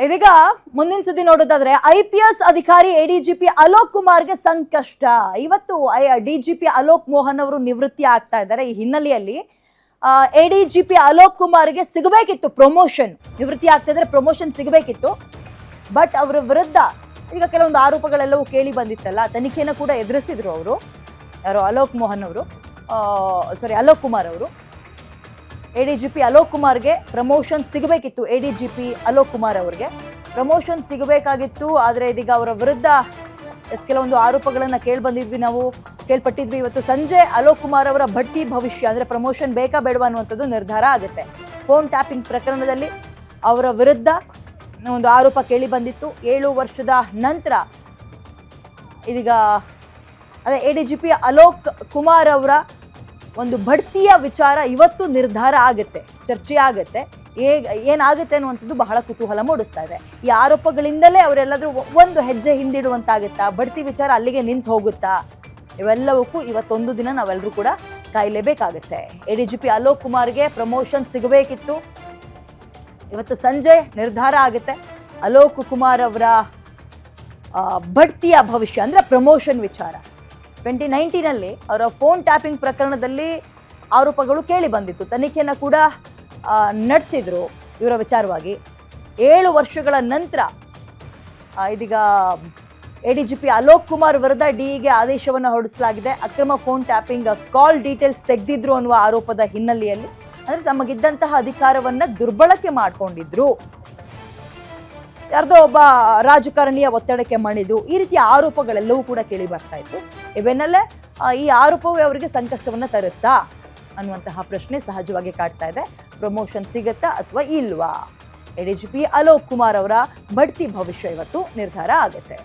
ಇದೀಗ ಮುಂದಿನ ಸುದ್ದಿ ನೋಡೋದಾದ್ರೆ IPS ಅಧಿಕಾರಿ ADGP ಅಲೋಕ್ ಕುಮಾರ್ಗೆ ಸಂಕಷ್ಟ. ಇವತ್ತು DGP ಅಲೋಕ್ ಮೋಹನ್ ಅವರು ನಿವೃತ್ತಿ ಆಗ್ತಾ ಇದ್ದಾರೆ. ಈ ಹಿನ್ನೆಲೆಯಲ್ಲಿ ADGP ಅಲೋಕ್ ಕುಮಾರ್ಗೆ ಸಿಗಬೇಕಿತ್ತು ಪ್ರಮೋಷನ್. ನಿವೃತ್ತಿ ಆಗ್ತಾ ಇದ್ರೆ ಪ್ರಮೋಷನ್ ಸಿಗಬೇಕಿತ್ತು. ಬಟ್ ಅವರ ವಿರುದ್ಧ ಈಗ ಕೆಲವೊಂದು ಆರೋಪಗಳೆಲ್ಲವೂ ಕೇಳಿ ಬಂದಿತ್ತಲ್ಲ, ತನಿಖೆಯನ್ನು ಕೂಡ ಎದುರಿಸಿದ್ರು ಅವರು. ಯಾರೋ ಅಲೋಕ್ ಕುಮಾರ್ ಅವರು. ADGP ಅಲೋಕ್ ಕುಮಾರ್ಗೆ ಪ್ರಮೋಷನ್ ಸಿಗಬೇಕಿತ್ತು. ADGP ಅಲೋಕ್ ಕುಮಾರ್ ಅವರಿಗೆ ಪ್ರಮೋಷನ್ ಸಿಗಬೇಕಾಗಿತ್ತು. ಆದರೆ ಇದೀಗ ಅವರ ವಿರುದ್ಧ ಕೆಲವೊಂದು ಆರೋಪಗಳನ್ನು ಕೇಳ್ಪಟ್ಟಿದ್ವಿ. ಇವತ್ತು ಸಂಜೆ ಅಲೋಕ್ ಕುಮಾರ್ ಅವರ ಬಡ್ತಿ ಭವಿಷ್ಯ ಅಂದರೆ ಪ್ರಮೋಷನ್ ಬೇಕಾ ಬೇಡವಾ ಅನ್ನುವಂಥದ್ದು ನಿರ್ಧಾರ ಆಗುತ್ತೆ. ಫೋನ್ ಟ್ಯಾಪಿಂಗ್ ಪ್ರಕರಣದಲ್ಲಿ ಅವರ ವಿರುದ್ಧ ಒಂದು ಆರೋಪ ಕೇಳಿ ಬಂದಿತ್ತು. 7 ವರ್ಷದ ನಂತರ ಇದೀಗ ADGP ಅಲೋಕ್ ಕುಮಾರ್ ಅವರ ಒಂದು ಬಡ್ತಿಯ ವಿಚಾರ ಇವತ್ತು ನಿರ್ಧಾರ ಆಗುತ್ತೆ, ಚರ್ಚೆ ಆಗುತ್ತೆ. ಏನಾಗುತ್ತೆ ಅನ್ನುವಂಥದ್ದು ಬಹಳ ಕುತೂಹಲ ಮೂಡಿಸ್ತಾ ಇದೆ. ಈ ಆರೋಪಗಳಿಂದಲೇ ಅವರೆಲ್ಲರೂ ಒಂದು ಹೆಜ್ಜೆ ಹಿಂದಿಡುವಂತಾಗುತ್ತಾ, ಬಡ್ತಿ ವಿಚಾರ ಅಲ್ಲಿಗೆ ನಿಂತು ಹೋಗುತ್ತಾ, ಇವೆಲ್ಲವಕ್ಕೂ ಇವತ್ತೊಂದು ದಿನ ನಾವೆಲ್ಲರೂ ಕೂಡ ಕಾಯಲೇಬೇಕಾಗುತ್ತೆ. ADGP ಅಲೋಕ್ ಕುಮಾರ್ಗೆ ಪ್ರಮೋಷನ್ ಸಿಗಬೇಕಿತ್ತು. ಇವತ್ತು ಸಂಜೆ ನಿರ್ಧಾರ ಆಗುತ್ತೆ. ಅಲೋಕ್ ಕುಮಾರ್ ಅವರ ಬಡ್ತಿಯ ಭವಿಷ್ಯ ಅಂದರೆ ಪ್ರಮೋಷನ್ ವಿಚಾರ. 2019ನಲ್ಲಿ ಅವರ ಫೋನ್ ಟ್ಯಾಪಿಂಗ್ ಪ್ರಕರಣದಲ್ಲಿ ಆರೋಪಗಳು ಕೇಳಿ ಬಂದಿತ್ತು. ತನಿಖೆಯನ್ನು ಕೂಡ ನಡೆಸಿದ್ರು ಇವರ ವಿಚಾರವಾಗಿ. 7 ವರ್ಷಗಳ ನಂತರ ಇದೀಗ ADGP ಅಲೋಕ್ ಕುಮಾರ್ ವಿರುದ್ಧ DEಗೆ ಆದೇಶವನ್ನು ಹೊರಡಿಸಲಾಗಿದೆ. ಅಕ್ರಮ ಫೋನ್ ಟ್ಯಾಪಿಂಗ್ ಕಾಲ್ ಡೀಟೇಲ್ಸ್ ತೆಗೆದಿದ್ರು ಅನ್ನುವ ಆರೋಪದ ಹಿನ್ನೆಲೆಯಲ್ಲಿ, ಅಂದರೆ ತಮಗಿದ್ದಂತಹ ಅಧಿಕಾರವನ್ನು ದುರ್ಬಳಕೆ ಮಾಡಿಕೊಂಡಿದ್ರು, ಯಾರ್ದೋ ಒಬ್ಬ ರಾಜಕಾರಣಿಯ ಒತ್ತಡಕ್ಕೆ ಮಣಿದು, ಈ ರೀತಿಯ ಆರೋಪಗಳೆಲ್ಲವೂ ಕೂಡ ಕೇಳಿ ಬರ್ತಾ ಇತ್ತು. ಇವನ್ನೆಲ್ಲೇ ಈ ಆರೋಪವೇ ಅವರಿಗೆ ಸಂಕಷ್ಟವನ್ನು ತರುತ್ತಾ ಅನ್ನುವಂತಹ ಪ್ರಶ್ನೆ ಸಹಜವಾಗಿ ಕಾಡ್ತಾ ಇದೆ. ಪ್ರಮೋಷನ್ ಸಿಗತ್ತಾ ಅಥವಾ ಇಲ್ವಾ? ADGP ಅಲೋಕ್ ಕುಮಾರ್ ಅವರ ಬಡ್ತಿ ಭವಿಷ್ಯ ಇವತ್ತು ನಿರ್ಧಾರ ಆಗುತ್ತೆ.